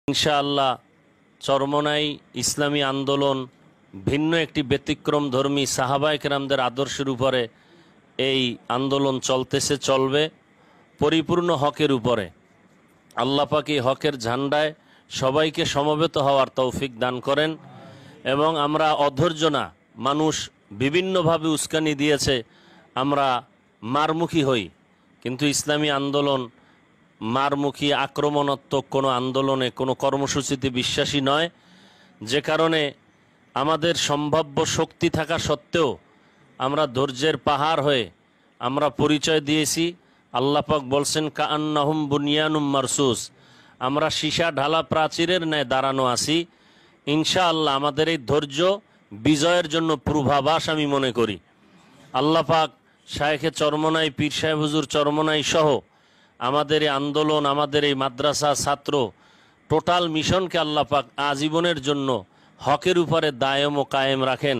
ইনশাআল্লাহ চরমনাই ইসলামী আন্দোলন ভিন্ন একটি ব্যতিক্রম ধর্মী সাহাবায়ে কেরামদের আদর্শের উপরে এই আন্দোলন চলতেছে, চলবে পরিপূর্ণ হকের উপরে। আল্লাহ পাক এই হকের ঝান্ডায় সবাইকে সমবেত হওয়ার তৌফিক দান করেন এবং আমরা অধৈর্য না, মানুষ বিভিন্নভাবে উস্কানি দিয়েছে, আমরা মারমুখী হই, কিন্তু ইসলামী আন্দোলন মারমুখী আক্রমণাত্মক কোনো আন্দোলনে কোনো কর্মসূচিতে বিশ্বাসী নয়, যে কারণে আমাদের সম্ভাব্য শক্তি থাকা সত্ত্বেও আমরা ধৈর্যের পাহাড় হয়ে আমরা পরিচয় দিয়েছি। আল্লাহ পাক বলছেন কাআন্নাহুম বুনিয়ানুম মারসুস, আমরা সীসা ঢালা প্রাচীরের ন্যায় দাঁড়ানো আছি। ইনশাআল্লাহ আমাদের এই ধৈর্য বিজয়ের জন্য পূর্বাভাস আমি মনে করি। আল্লাহ পাক শায়েখে চরমনাই, পীর সাহেব হুজুর চরমনাই সহ আমাদের এই আন্দোলন, আমাদের এই মাদ্রাসা ছাত্র টোটাল মিশনকে আল্লাহ পাক আজীবনের জন্য হকের উপরে দায়েম ও কায়েম রাখেন।